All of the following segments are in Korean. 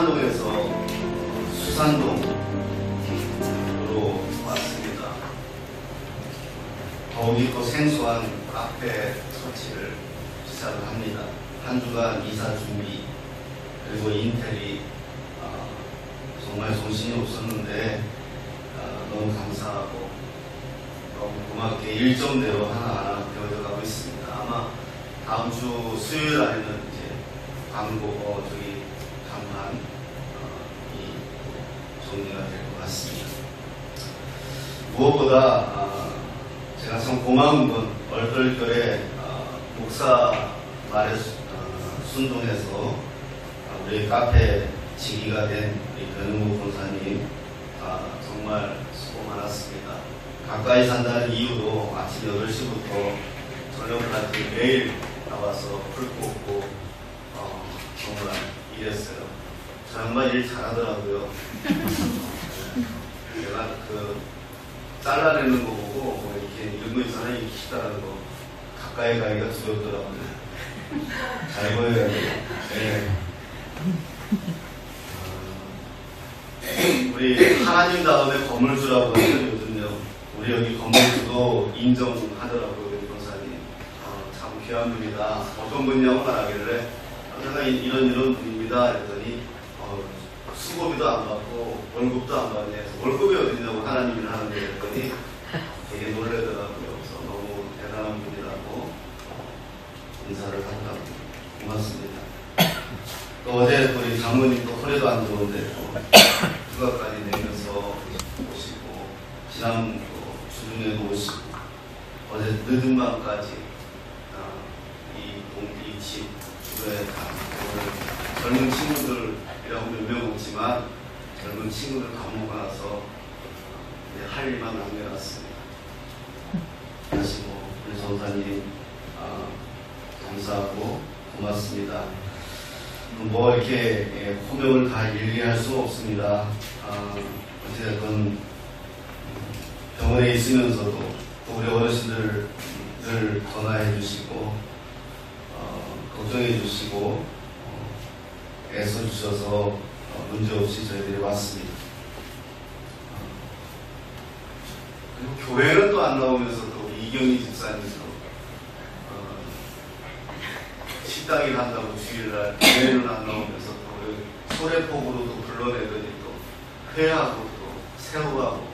한남동에서 수산동으로 왔습니다. 더욱이 또 생소한 카페 설치를 시작을 합니다. 한 주간 이사 준비 그리고 인테리 정말 정신이 없었는데 너무 감사하고 너무 고맙게 일정대로 하나하나 되어져 가고 있습니다. 아마 다음 주 수요일 날에는 이제 광고 간판이 정리가 될 것 같습니다. 무엇보다 제가 참 고마운 건 얼떨결에 목사 말에 순종해서 우리 카페 지기가 된 우리 변은국 권사님 정말 수고 많았습니다. 가까이 산다는 이유로 아침 8시부터 저녁까지 매일 나와서 풀 꽂고 정말 일했어요. 정말 일 잘하더라고요. 내가 잘라내는 거 보고 이렇게 이런 거 있잖아요. 이렇게 키다는 거 가까이 가기가 두렵더라고요. 잘 보여야 돼요. 네. 우리 하나님다움의 건물주라고 하는 요즘요. 우리 여기 건물주도 인정하더라고요. 우리 권사님. 참 귀한 분이다. 어떤 분이냐고 말하길래 제가 이런 분입니다. 그랬더니 수고비도 안 받고 월급도 안 받네. 월급이 어딨냐고 하나님이 하는데 그랬더니 되게 놀라더라고요. 그래서 너무 대단한 분이라고 인사를 하더라고요. 고맙습니다. 또 어제 우리 장모님도 허리도 안 좋은데 휴가까지 내면서 오시고 지난 주중에도 오시고 어제 늦은 밤까지 이 집 주변에 다 젊은 친구들이라고 몇 명 없지만 젊은 친구들 밥 먹고 나서 할 일만 남겨놨습니다. 다시 우리 전사님 감사하고 고맙습니다. 이렇게 호명을 다 일일이 할 수는 없습니다. 어쨌든 병원에 있으면서도 또 우리 어르신들을 전화해 주시고 걱정해 주시고 애써 주셔서 문제없이 저희들이 왔습니다. 그리고 교회는 또 안 나오면서 또 이경희 집사님도 식당일 한다고 주일날 교회는 안 나오면서 또 소래폭으로도 불러내더니 또 회하고 또 새우하고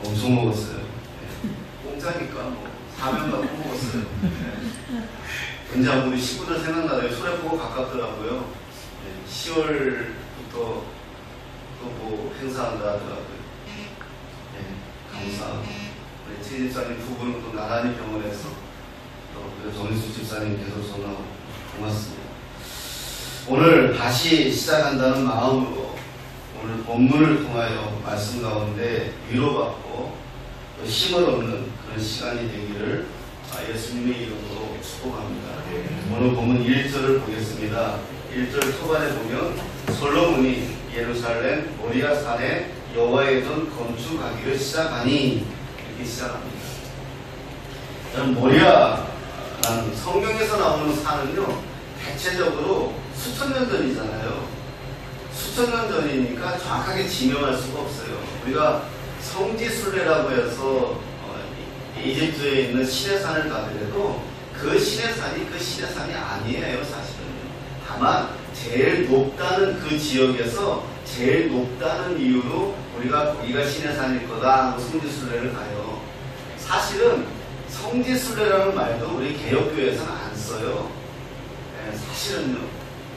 엄청 먹었어요. 공짜니까 사면 갖고 먹었어요. 이제 우리 식구들 생각나요. 소래폭 가깝더라고요. 10월부터 또 행사한다 하더라고요. 감사하고 우리 최 집사님 두 분은 또 나란히 병원에서 또 정인수 집사님께서 전화하고 고맙습니다. 오늘 다시 시작한다는 마음으로 오늘 본문을 통하여 말씀 가운데 위로받고 또 힘을 얻는 그런 시간이 되기를 예수님의 이름으로 축복합니다. 오늘 본문 1절을 보겠습니다. 1절 초반에 보면 솔로몬이 예루살렘 모리아 산에 여호와의 전 건축하기를 시작하니 이렇게 시작합니다. 여러분 모리아라는 성경에서 나오는 산은요 대체적으로 수천 년 전이잖아요. 수천 년 전이니까 정확하게 지명할 수가 없어요. 우리가 성지순례라고 해서 이집트에 있는 시내산을 가더라도 그 시내산이 아니에요. 사실은 다만 제일 높다는 그 지역에서 제일 높다는 이유로 우리가 거기가 시내산일 거다 하고 성지순례를 가요. 사실은 성지순례라는 말도 우리 개혁교회에서는 안 써요. 사실은요.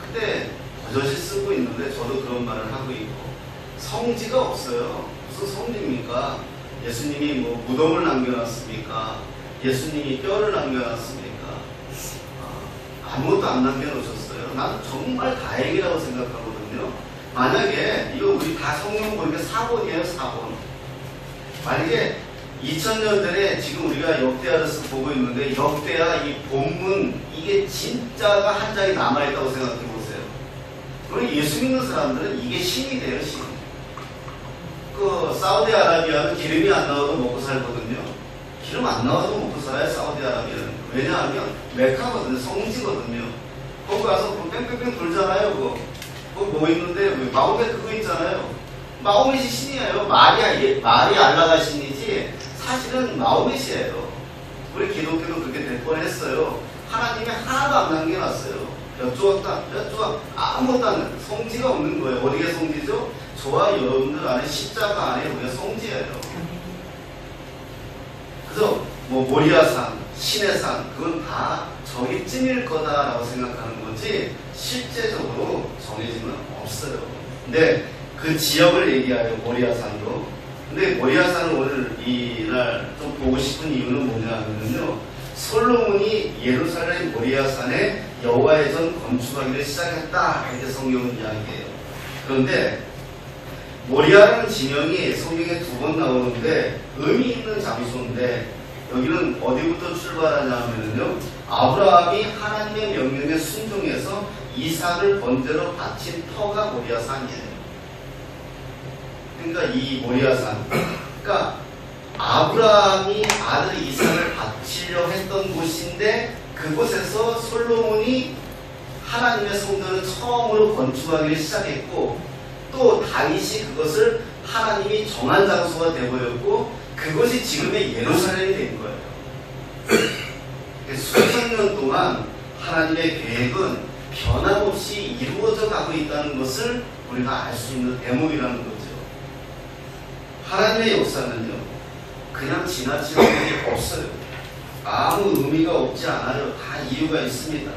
근데 버젓이 쓰고 있는데 저도 그런 말을 하고 있고 성지가 없어요. 무슨 성지입니까? 예수님이 무덤을 남겨놨습니까? 예수님이 뼈를 남겨놨습니까? 아무것도 안 남겨놓으셨어요. 나는 정말 다행이라고 생각하거든요. 만약에 이거 우리 다 성경 보니까 4번이에요. 4번. 만약에 2000년대에 지금 우리가 역대하를 보고 있는데 역대하 이 본문 이게 진짜가 한 장이 남아있다고 생각해 보세요. 그럼 예수 믿는 사람들은 이게 신이 돼요. 신. 사우디아라비아는 기름이 안 나와도 먹고 살거든요. 기름 안 나와도 먹고 살아요. 사우디아라비아는. 왜냐하면 메카거든요. 성지거든요. 거기 가서 뺑뺑뺑 돌잖아요. 그거. 뭐 있는데 마호멧 그거 있잖아요. 마호멧이 신이에요. 말이 알라가 신이지 사실은 마호멧이에요. 우리 기독교도 그렇게 될 뻔했어요. 하나님이 하나도 안 남겨놨어요. 여쭈어 아무것도 안 성지가 없는 거예요. 어디에 성지죠? 저와 여러분들 안에 십자가 안에 우리가 성지예요. 그래서 뭐 모리아산, 시내산 그건 다 저기쯤일 거다라고 생각하는 거지 실제적으로 정해지면 없어요. 근데 그 지역을 얘기하여 모리아산으로. 근데 모리아산을 오늘 이날 좀 보고 싶은 이유는 뭐냐 하면요, 솔로몬이 예루살렘 모리아산에 여호와의 전 건축하기를 시작했다 이렇게 성경은 이야기해요. 그런데 모리아라는 지명이 성경에 2번 나오는데 의미 있는 장소인데 여기는 어디부터 출발하냐 하면요, 아브라함이 하나님의 명령에 순종해서 이삭을 번제로 바친 터가 모리아산이에요. 그러니까 이 모리아산, 그러니까 아브라함이 아들 이삭을 바치려 했던 곳인데 그곳에서 솔로몬이 하나님의 성전을 처음으로 건축하기를 시작했고, 또 다윗이 그것을 하나님이 정한 장소가 되어버렸고 그것이 지금의 예루살렘이 된 거예요. 수천 년 동안 하나님의 계획은 변함없이 이루어져 가고 있다는 것을 우리가 알 수 있는 대목이라는 거죠. 하나님의 역사는요, 그냥 지나치는 일이 없어요. 아무 의미가 없지 않아요. 다 이유가 있습니다.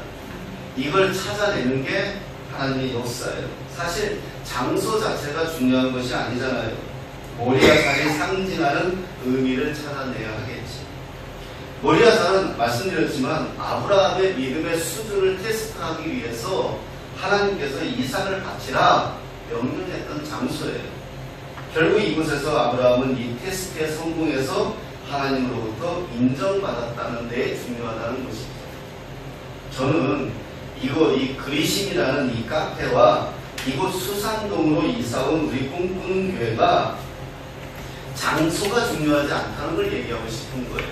이걸 찾아내는 게 하나님의 역사예요. 사실 장소 자체가 중요한 것이 아니잖아요. 모리아산이 상징하는 의미를 찾아내야 하겠지. 모리아산은 말씀드렸지만 아브라함의 믿음의 수준을 테스트하기 위해서 하나님께서 이삭을 바치라 명령했던 장소예요. 결국 이곳에서 아브라함은 이 테스트에 성공해서 하나님으로부터 인정받았다는 데 중요하다는 것이죠. 저는 이 그리심이라는 이 카페와 이곳 수산동으로 이사온 우리 꿈꾸는 교회가 장소가 중요하지 않다는 걸 얘기하고 싶은 거예요.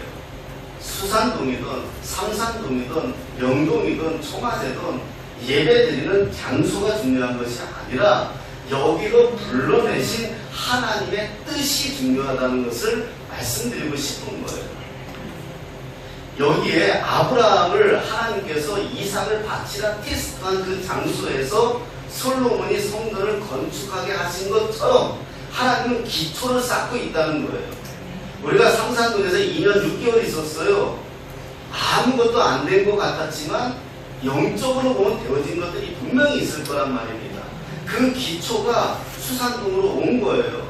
수산동이든 삼산동이든 명동이든 청와대든 예배드리는 장소가 중요한 것이 아니라 여기로 불러내신 하나님의 뜻이 중요하다는 것을 말씀드리고 싶은 거예요. 여기에 아브라함을 하나님께서 이삭을 바치라 테스트한 그 장소에서 솔로몬이 성전을 건축하게 하신 것처럼 하나님은 기초를 쌓고 있다는 거예요. 우리가 삼산동에서 2년 6개월 있었어요. 아무것도 안 된 것 같았지만 영적으로 보면 되어진 것들이 분명히 있을 거란 말입니다. 그 기초가 수산동으로 온 거예요.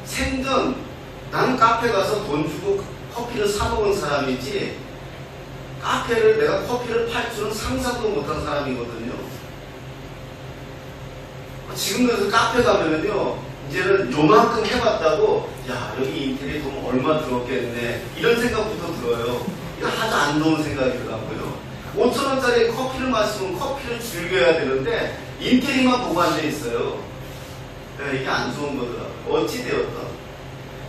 생전 나는 카페 가서 돈 주고 커피를 사 먹은 사람이지 카페를 내가 커피를 팔 줄은 상상도 못한 사람이거든요. 지금 그래서 카페 가면은요, 이제는 요만큼 해봤다고 야 여기 인테리어 돈 얼마 들었겠네 이런 생각부터 들어요. 이거 하도 안 좋은 생각이더라고요. 5,000원짜리 커피를 마시면 커피를 즐겨야 되는데 인테리어만 보고 앉아있어요. 네, 이게 안 좋은 거더라고요. 어찌되었던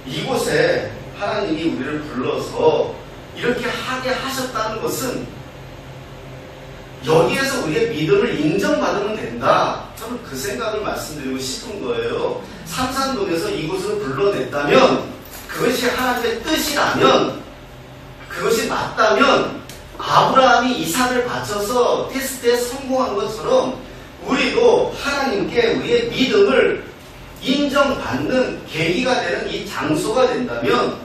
이곳에 하나님이 우리를 불러서 이렇게 하게 하셨다는 것은 여기에서 우리의 믿음을 인정받으면 된다. 저는 그 생각을 말씀드리고 싶은 거예요. 삼산동에서 이곳을 불러냈다면, 그것이 하나님의 뜻이라면, 그것이 맞다면 아브라함이 이삭을 바쳐서 테스트에 성공한 것처럼 우리도 하나님께 우리의 믿음을 인정받는 계기가 되는 이 장소가 된다면,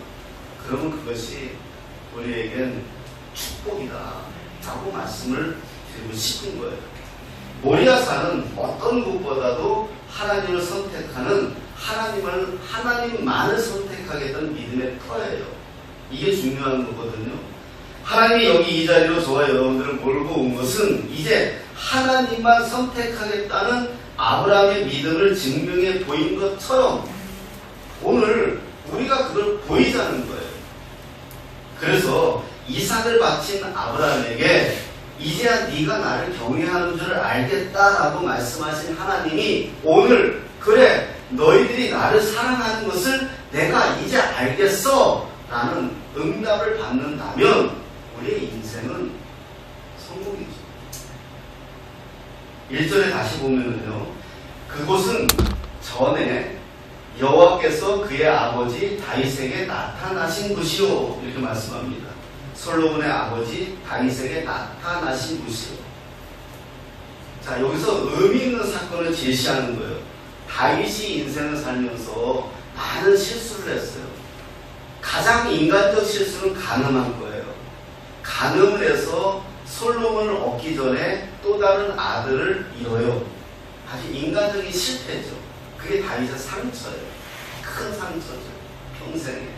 그러면 그것이 우리에겐 축복이다 라고 말씀을 드리고 싶은 거예요. 모리아산은 어떤 곳보다도 하나님을 선택하는, 하나님만을 선택하겠다는 믿음의 터예요. 이게 중요한 거거든요. 하나님이 여기 이 자리로 저와 여러분들을 몰고 온 것은 이제 하나님만 선택하겠다는 아브라함의 믿음을 증명해 보인 것처럼 오늘 우리가 그걸 보이자는 거예요. 그래서 이삭을 바친 아브라함에게 이제야 네가 나를 경외하는 줄 알겠다라고 말씀하신 하나님이 오늘 그래 너희들이 나를 사랑하는 것을 내가 이제 알겠어 라는 응답을 받는다면 우리의 인생은 성공이죠. 1절에 다시 보면은요, 그곳은 전에 여호와께서 그의 아버지 다윗에게 나타나신 곳이요, 이렇게 말씀합니다. 솔로몬의 아버지 다윗에게 나타나신 곳이요. 자, 여기서 의미 있는 사건을 제시하는 거예요. 다윗이 인생을 살면서 많은 실수를 했어요. 가장 인간적 실수는 간음한 거예요. 간음을 해서 솔로몬을 얻기 전에 또 다른 아들을 잃어요. 아주 인간적인 실패죠. 그게 다윗의 상처예요. 큰 상처죠. 평생에.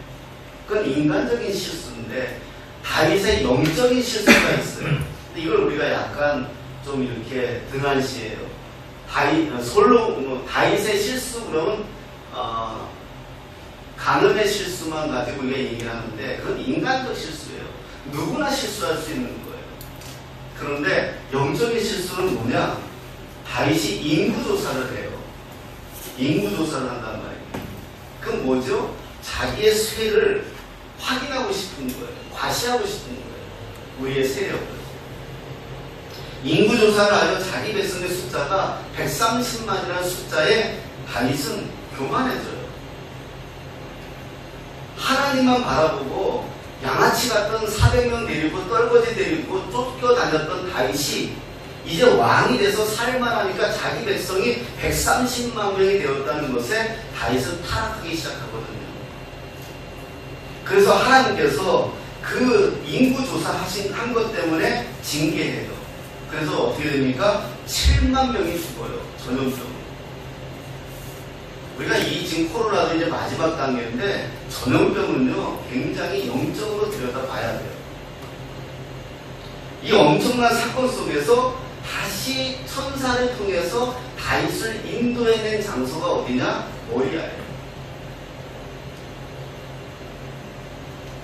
그건 인간적인 실수인데 다윗의 영적인 실수가 있어요. 근데 이걸 우리가 약간 좀 이렇게 등한시해요. 다윗의 실수 그러면 간음의 실수만 가지고 우리가 얘기를 하는데 그건 인간적 실수예요. 누구나 실수할 수 있는 거예요. 그런데 영적인 실수는 뭐냐? 다윗이 인구조사를 해요. 인구조사를 한단 말이에요. 그건 뭐죠? 자기의 쇠를 확인하고 싶은 거예요. 과시하고 싶은 거예요. 우리의 세력을. 인구조사를 하여 자기 백성의 숫자가 130만이라는 숫자에 다윗은 교만해져요. 하나님만 바라보고 양아치 같던 400명 데리고 떨거지 데리고 쫓겨다녔던 다윗이 이제 왕이 돼서 살만하니까 자기 백성이 130만 명이 되었다는 것에 다윗은 타락하기 시작하거든요. 그래서 하나님께서 그 인구조사 한 것 때문에 징계해요. 그래서 어떻게 됩니까? 7만 명이 죽어요. 전염병으로. 우리가 지금 코로나도 이제 마지막 단계인데 전염병은요 굉장히 영적으로 들여다봐야 돼요. 이 엄청난 사건 속에서 다시 천사를 통해서 다윗을 인도해낸 장소가 어디냐? 모리아예요.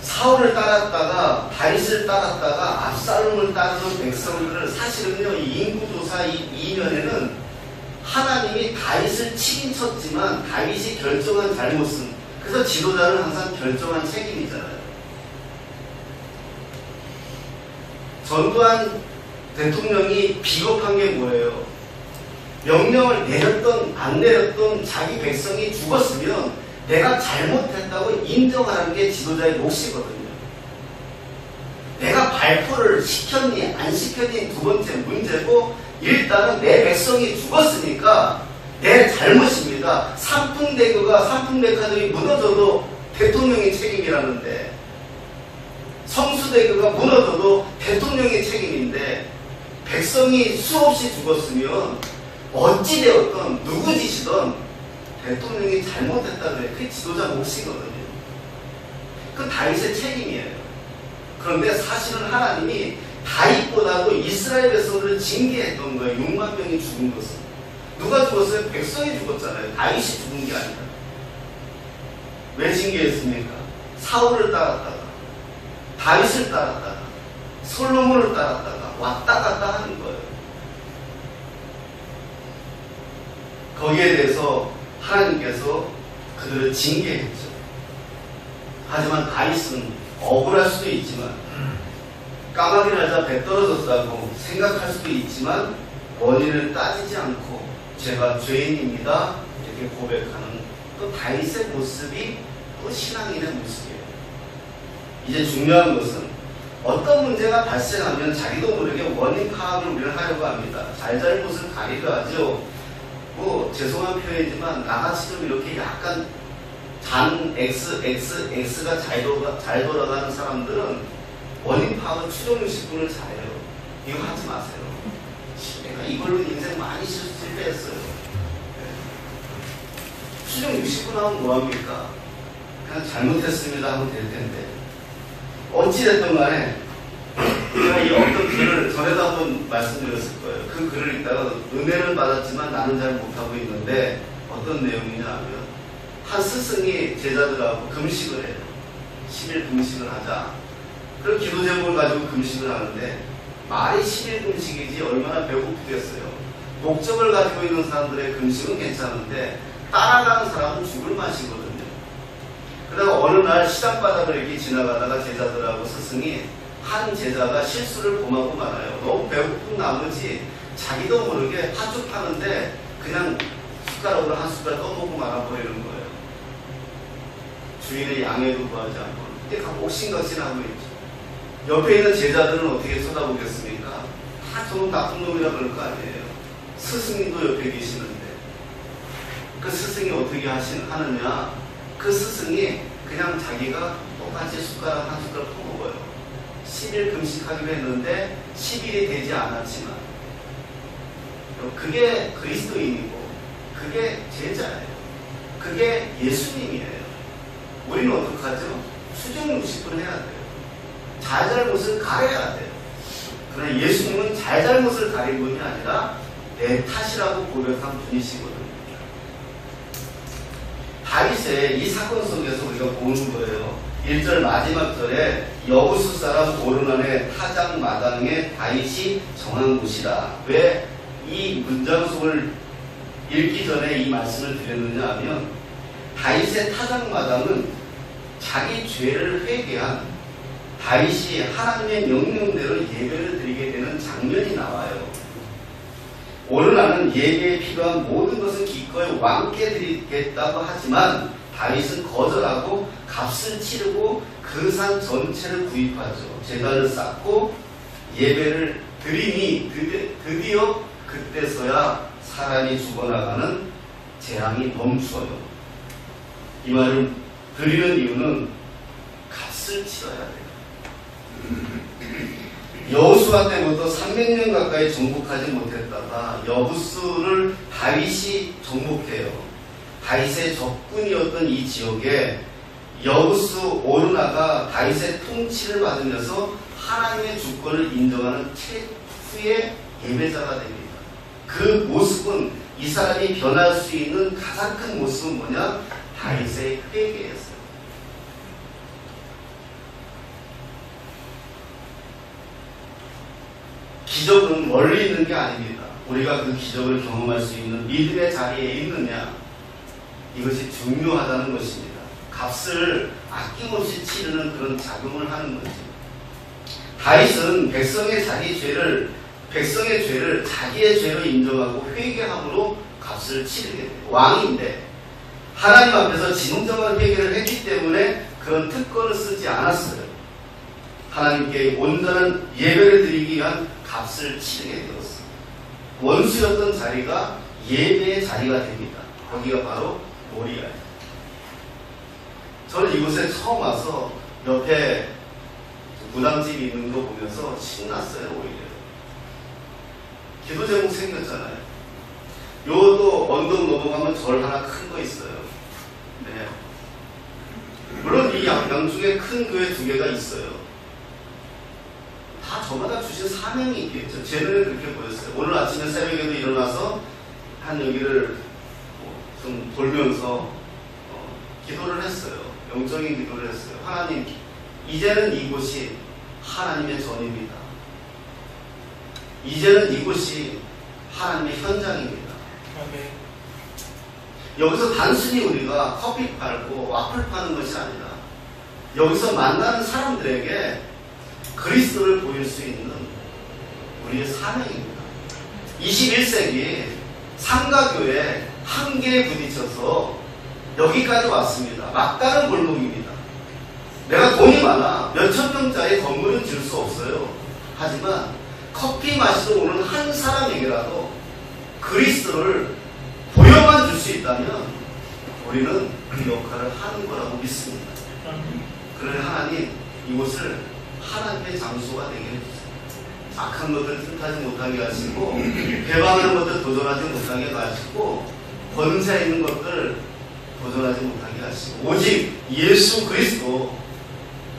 사울을 따랐다가 다윗을 따랐다가 압살롬을 따르는 백성들을 사실은요 이 인구조사 이면에는 하나님이 다윗을 치긴 쳤지만 다윗이 결정한 잘못은, 그래서 지도자는 항상 결정한 책임이잖아요. 전두환 대통령이 비겁한 게 뭐예요? 명령을 내렸던 안 내렸던 자기 백성이 죽었으면 내가 잘못했다고 인정하는 게 지도자의 몫이거든요. 내가 발표를 시켰니 안 시켰니 두 번째 문제고, 일단은 내 백성이 죽었으니까 내 잘못입니다. 삼풍백화점이 무너져도 대통령의 책임이라는데, 성수대교가 무너져도 대통령의 책임인데, 백성이 수없이 죽었으면 어찌되었던 누구 짓이든 대통령이 잘못했다 그래. 그게 지도자 몫이거든요. 그건 다윗의 책임이에요. 그런데 사실은 하나님이 다윗보다도 이스라엘 백성들을 징계했던 거예요. 6만 명이 죽은 것은. 누가 죽었어요? 백성이 죽었잖아요. 다윗이 죽은 게 아니라. 왜 징계했습니까? 사울을 따랐다가 다윗을 따랐다가 솔로몬을 따랐다가 왔다 갔다 하는 거예요. 거기에 대해서 하나님께서 그들을 징계했죠. 하지만 다윗은 억울할 수도 있지만, 까마귀 날자 배 떨어졌다고 생각할 수도 있지만 원인을 따지지 않고 제가 죄인입니다 이렇게 고백하는 또 다윗의 모습이 또 신앙인의 모습이에요. 이제 중요한 것은 어떤 문제가 발생하면 자기도 모르게 원인 파악을 우리는 하려고 합니다. 잘잘못을 가리려 하죠. 뭐 죄송한 표현이지만 나같이 좀 이렇게 약간 잔 X가 잘 돌아가는 사람들은 원인 파악은 추정 60분을 잘해요. 이거 하지 마세요. 내가 이걸로 인생 많이 실패했어요. 추정 60분 하면 뭐합니까? 그냥 잘못했습니다 하면 될 텐데. 어찌됐든 간에 제가 이 어떤 글을 전에도 한번 말씀드렸을 거예요. 그 글을 읽다가 은혜를 받았지만 나는 잘 못하고 있는데 어떤 내용이냐 하면, 한 스승이 제자들하고 금식을 해요. 10일 금식을 하자. 그럼 기도 제목을 가지고 금식을 하는데 말이 10일 금식이지 얼마나 배고프겠어요. 목적을 가지고 있는 사람들의 금식은 괜찮은데 따라가는 사람은 죽을 맛이거든요. 그러다가 어느 날 시장바닥을 이렇게 지나가다가 제자들하고 스승이, 한 제자가 실수를 범하고 말아요. 너무 배고픈 나머지 자기도 모르게 팥죽 파는데 그냥 숟가락으로 한 숟가락 떠먹고 말아버리는 거예요. 주인의 양해도 구하지 않고 이게 옥신각신하고 있죠. 옆에 있는 제자들은 어떻게 쳐다보겠습니까? 다 저놈 나쁜 놈이라 그럴 거 아니에요. 스승님도 옆에 계시는데 그 스승이 어떻게 하느냐? 그 스승이 그냥 자기가 똑같이 숟가락 한 숟가락 퍼먹어요. 10일 금식하기로 했는데 10일이 되지 않았지만 그게 그리스도인이고 그게 제자예요. 그게 예수님이에요. 우리는 어떻게 하죠? 수정무식을 해야 돼요. 잘잘못을 가려야 돼요. 그러나 예수님은 잘잘못을 가린 분이 아니라 내 탓이라고 고백한 분이시거든요. 다윗의 이 사건 속에서 우리가 보는 거예요. 1절 마지막 절에 여부수 사람 오르난의 타작 마당에 다윗이 정한 곳이다. 왜 이 문장 속을 읽기 전에 이 말씀을 드렸느냐 하면 다윗의 타작 마당은 자기 죄를 회개한 다윗이 하나님의 명령대로 예배를 드리게 되는 장면이 나와요. 오르나는 예배에 필요한 모든 것을 기꺼이 왕께 드리겠다고 하지만 다윗은 거절하고 값을 치르고 그 산 전체를 구입하죠. 제단을 쌓고 예배를 드리니 드디어 그때서야 사람이 죽어나가는 재앙이 멈춰요. 이 말을 드리는 이유는 값을 치러야 돼요. 여호수아 때부터 300년 가까이 정복하지 못했다가 여부수를 다윗이 정복해요. 다윗의 적군이었던 이 지역에 여부수 오르나가 다윗의 통치를 받으면서 하나님의 주권을 인정하는 최후의 예배자가 됩니다. 그 모습은 이 사람이 변할 수 있는 가장 큰 모습은 뭐냐? 다윗의 회개였어요. 기적은 멀리 있는 게 아닙니다. 우리가 그 기적을 경험할 수 있는 믿음의 자리에 있느냐, 이것이 중요하다는 것입니다. 값을 아낌없이 치르는 그런 작용을 하는 거죠. 다윗은 백성의 죄를 자기의 죄로 인정하고 회개함으로 값을 치르게 돼요. 왕인데 하나님 앞에서 진정한 회개를 했기 때문에 그런 특권을 쓰지 않았어요. 하나님께 온전한 예배를 드리기 위한 값을 치르게 되었어요. 원수였던 자리가 예배의 자리가 됩니다. 거기가 바로 모리아예요. 저는 이곳에 처음 와서 옆에 무당집이 있는 거 보면서 신났어요. 오히려 기도 제목 생겼잖아요. 요것도 언덕 넘어가면 절 하나 큰 거 있어요. 네. 물론 이 양쪽에 큰 교회 2개가 있어요. 다 저마다 주신 사명이 있겠죠. 제 눈에 그렇게 보였어요. 오늘 아침에 새벽에도 일어나서 한 여기를 좀 돌면서 기도를 했어요. 영적인 기도를 했어요. 하나님, 이제는 이곳이 하나님의 전입니다. 이제는 이곳이 하나님의 현장입니다. 여기서 단순히 우리가 커피 팔고 와플 파는 것이 아니라 여기서 만나는 사람들에게 그리스도를 보일 수 있는 우리의 사명입니다. 21세기 상가교회 한계에 부딪혀서 여기까지 왔습니다. 막다른 골목입니다. 내가 돈이 많아 몇천 평짜리 건물은 질 수 없어요. 하지만 커피 마시러 오는 한 사람에게라도 그리스도를 보여만 줄 수 있다면 우리는 그 역할을 하는 거라고 믿습니다. 그러니 하나님, 이곳을 하나님의 장소가 되게 해주세요. 악한 것들 뜻하지 못하게 하시고 배반하는 것들 도전하지 못하게 하시고 권세 있는 것들 도전하지 못하게 하시고 오직 예수 그리스도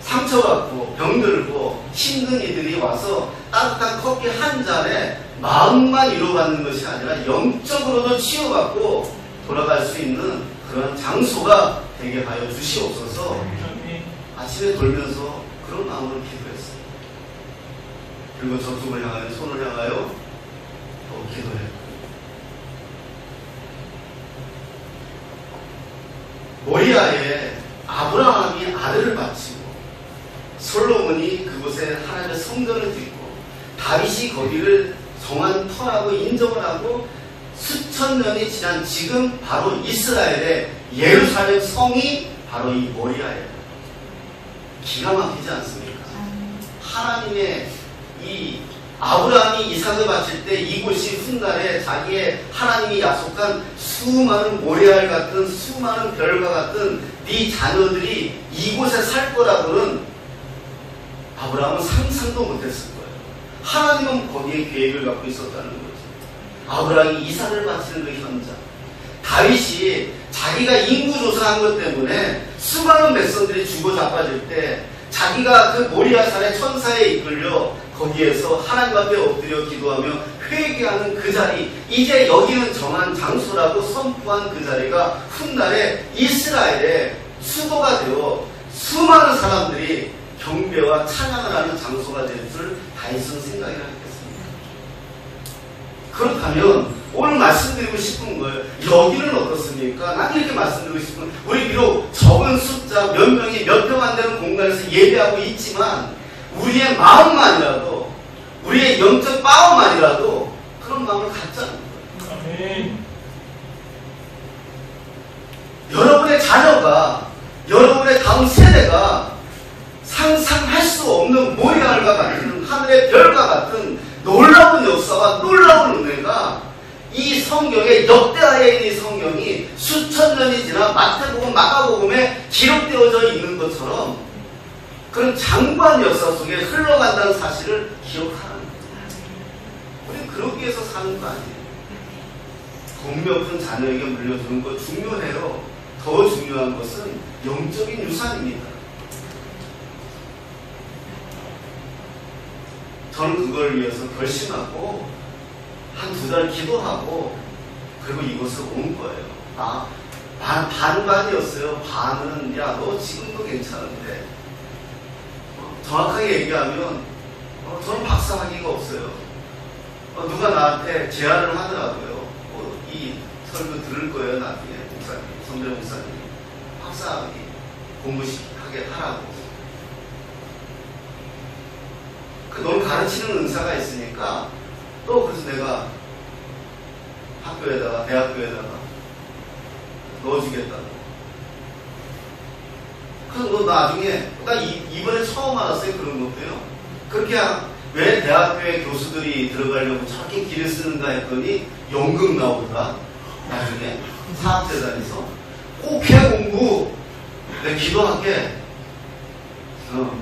상처받고 병들고 힘든 이들이 와서 따뜻한 커피 한 잔에 마음만 위로받는 것이 아니라 영적으로도 치유받고 돌아갈 수 있는 그런 장소가 되게 하여 주시옵소서. 아침에 돌면서 그런 마음으로 기도했어요. 그리고 저쪽을 향하여 손을 향하여 또 기도했고, 모리아에 아브라함이 아들을 바치고 솔로몬이 그곳에 하나님의 성전을 짓고 다윗이 거기를 정한 터라고 인정을 하고 수천 년이 지난 지금 바로 이스라엘의 예루살렘 성이 바로 이 모리아예요. 기가 막히지 않습니까? 하나님의 이 아브라함이 이삭을 바칠 때 이곳이 훗날에 자기의 하나님이 약속한 수많은 모리알 같은 수많은 별과 같은 네 자녀들이 이곳에 살 거라고는 아브라함은 상상도 못했을 거예요. 하나님은 거기에 계획을 갖고 있었다는 거죠. 아브라함이 이삭을 바치는 그 현장, 다윗이 자기가 인구 조사한 것 때문에 수많은 백성들이 죽어 자빠질 때 자기가 그 모리아산의 천사에 이끌려 거기에서 하나님 앞에 엎드려 기도하며 회개하는 그 자리, 이제 여기는 정한 장소라고 선포한 그 자리가 훗날에 이스라엘의 수도가 되어 수많은 사람들이 경배와 찬양을 하는 장소가 될 줄 다윗은 생각이 하겠습니다. 그렇다면 오늘 말씀드리고 싶은 거예요. 여기는 어떻습니까? 난 이렇게 말씀드리고 싶은 거예요. 우리 비록 적은 숫자 몇 명이 몇 명 안 되는 공간에서 예배하고 있지만 우리의 마음만이라도, 우리의 영적 마음만이라도 그런 마음을 갖자는 거예요. 아멘. 여러분의 자녀가, 여러분의 다음 세대가 상상할 수 없는 모리알과 같은 하늘의 별과 같은 놀라운 역사와 놀라운 은혜가 이 성경의 역대하에 있는 이 성경이 수천 년이 지나 마태복음, 마가복음에 기록되어져 있는 것처럼 그런 장구한 역사 속에 흘러간다는 사실을 기억하는 거예요. 우리는 그러기 위해서 사는 거 아니에요. 돈 몇 푼 자녀에게 물려주는 거 중요해요. 더 중요한 것은 영적인 유산입니다. 저는 그걸 위해서 결심하고 한 2달 기도하고 그리고 이곳을 온 거예요. 반반이었어요. 반은 야 너 지금도 괜찮은데, 정확하게 얘기하면 저는 박사학위가 없어요. 누가 나한테 제안을 하더라고요. 이 설교 들을 거예요 나중에 목사님, 선배 목사님, 박사학위 공부하게 하라고. 널 가르치는 은사가 있으니까 또 그래서 내가 학교에다가 대학교에다가 넣어주겠다고. 그래서 너 나중에 나 이번에 처음 알았어요. 그런 것도요. 그렇게 왜 대학교에 교수들이 들어가려고 저렇게 길을 쓰는가 했더니 연금 나오더라. 나중에 사학재단에서 꼭 해 공부. 내가 기도할게.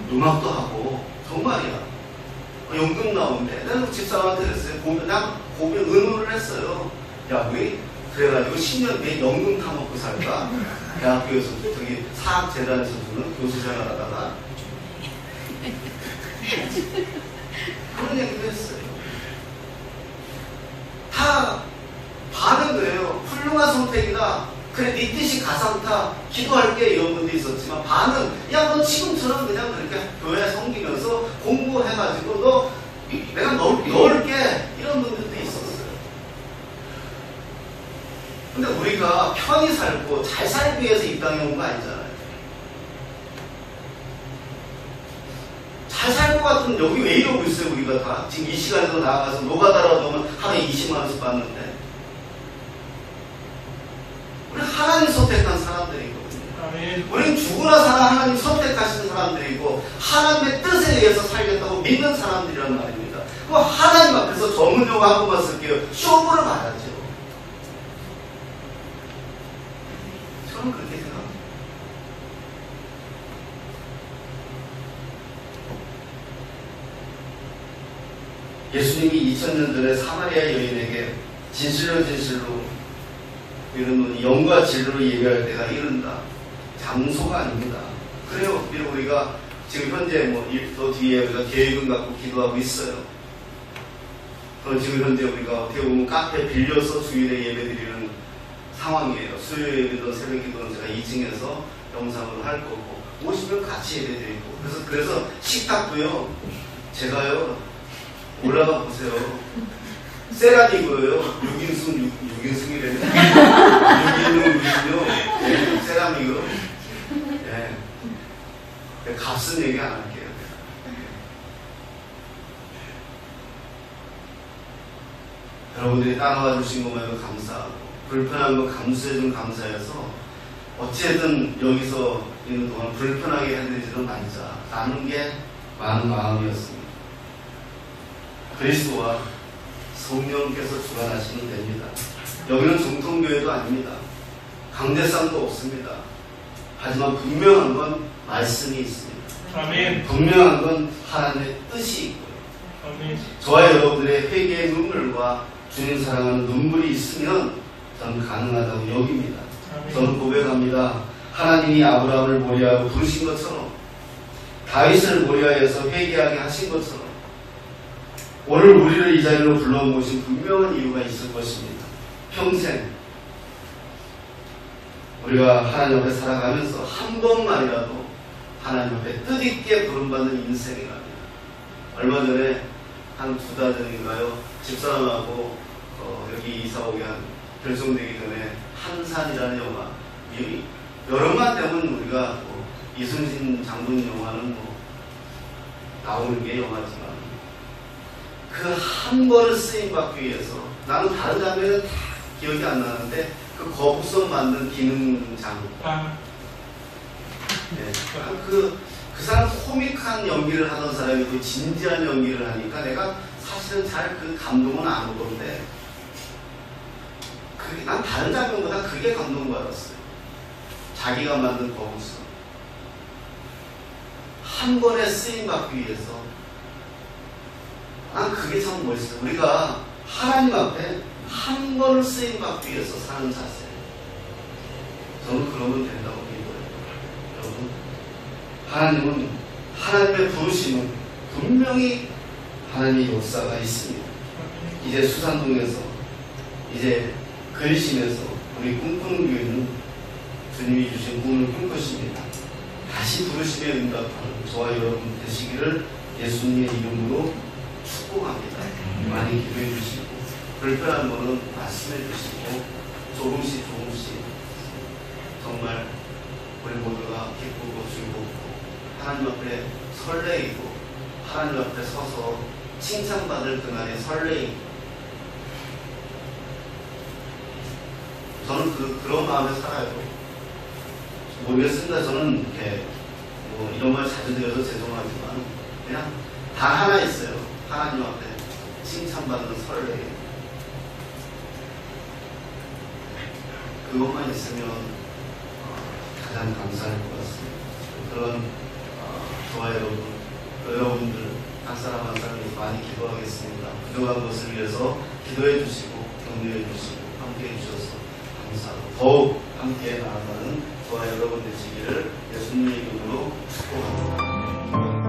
음악도 하고 정말이야. 연금 나오는데 내가 집사람한테 그랬어요. 고민 의논을 했어요. 야 우리 그래가지고 10년 뒤에 연금 타먹고 살까? 대학교에서 저기 사학재단에서 주는 교수 생활하다가 그런 얘기도 했어요. 다 반은 그래요. 훌륭한 선택이다. 그래 네 뜻이 가상타 기도할게 이런 분도 있었지만 반은 야 너 지금처럼 그냥 그렇게 교회 섬기면서 공부해가지고 너 내가 넣을게 이런 분들도 있었어요. 근데 우리가 편히 살고 잘 살기 위해서 이 땅에 온 거 아니잖아요. 잘 살 것 같으면 여기 왜 이러고 있어요. 우리가 다 지금 이 시간에도 나가서 노가다라도 하면 하루에 20만 원씩 받는데 우리 하나님 선택한 사람들이거든요. 우리는 죽으나 살아 하나님 선택하시는 사람들이고 하나님의 뜻에 의해서 살겠다고 믿는 사람들이란 말입니다. 그럼 하나님 앞에서 전문용어 한 번만 쓸게요. 쇼부를 봐야죠. 저는 그렇게 생각합니다. 예수님이 2000년 전에 사마리아 여인에게 진실로 이런 영과 진리로 예배할 때가 이른다. 장소가 아닙니다. 그래요. 비록 우리가 지금 현재 또 뒤에 우리가 계획은 갖고 기도하고 있어요. 지금 현재 우리가 어떻게 보면 카페 빌려서 주일에 예배 드리는 상황이에요. 수요일 예배든 새벽 기도는 제가 2층에서 영상으로 할 거고 오시면 같이 예배 드리고 그래서 식탁도요. 제가요 올라가 보세요. 세라믹이에요. 6인승이래요. 6인승요. 세라믹으로. 예. 값은 얘기 안 할게요. 여러분들이 따라와 주신 것만으로 감사하고 불편한 거 감수해준 감사해서 어찌든 여기서 있는 동안 불편하게 해드리지는 말자 라는 게 많은 마음이었습니다. 그리스도와 성령께서 주관하시면 됩니다. 여기는 정통교회도 아닙니다. 강대상도 없습니다. 하지만 분명한 건 말씀이 있습니다. 아멘. 분명한 건 하나님의 뜻이 있고요. 아멘. 저와 여러분들의 회개의 눈물과 주님 사랑하는 눈물이 있으면 저는 가능하다고 여깁니다. 아멘. 저는 고백합니다. 하나님이 아브라함을 모리하고 부르신 것처럼 다윗을 모리하여서 회개하게 하신 것처럼 오늘 우리를 이 자리로 불러모으신 분명한 이유가 있을 것입니다. 평생 우리가 하나님 앞에 살아가면서 한 번만이라도 하나님 앞에 뜻있게 부름받는 인생이랍니다. 얼마 전에 한 2달 전인가요? 집사람하고 여기 이사 오게 한 결정되기 전에 한산이라는 영화, 여름만 되면 우리가 이순신 장군 영화는 나오는 게 영화지만 그 한 번을 쓰임받기 위해서 나는 다른 장면은 다 기억이 안 나는데 그 거북선 만든 기능장 네. 그 사람 코믹한 연기를 하던 사람이 그 진지한 연기를 하니까 내가 사실은 잘 그 감동은 안 오던데 난 다른 장면보다 그게 감동받았어요. 자기가 만든 거북선 한 번에 쓰임받기 위해서 난 그게 참 멋있어요. 우리가 하나님 앞에 한 번을 쓰임받기 위해서 사는 자세. 저는 그러면 된다고 믿어요. 여러분, 하나님은 하나님의 부르심은 분명히 하나님의 역사가 있습니다. 이제 수산동에서 이제 근심에서 우리 꿈꾸는 교회는 주님이 주신 꿈을 꿀 것입니다. 다시 부르심에 응답하는 저와 여러분 되시기를 예수님의 이름으로 축복합니다. 많이 기도해 주시고 불편한 거는 말씀해 주시고 조금씩 정말 우리 모두가 기쁘고 즐겁고 하나님 앞에 설레이고 하나님 앞에 서서 칭찬받을 그날에 설레이고 저는 그런 마음에 살아요. 모르겠습니다. 저는 이렇게 이런 말 자주 드려서 죄송하지만 그냥 다 하나 있어요. 하나님 앞에 칭찬받는 설레. 그것만 있으면 가장 감사할 것 같습니다. 그런 저와 여러분들 한 사람 한 사람이 많이 기도하겠습니다. 부족한 것을 위해서 기도해 주시고 격려해 주시고 함께 해 주셔서 감사하고 더욱 함께 나아가는 저와 여러분 되시기를 예수님의 이름으로 축복합니다.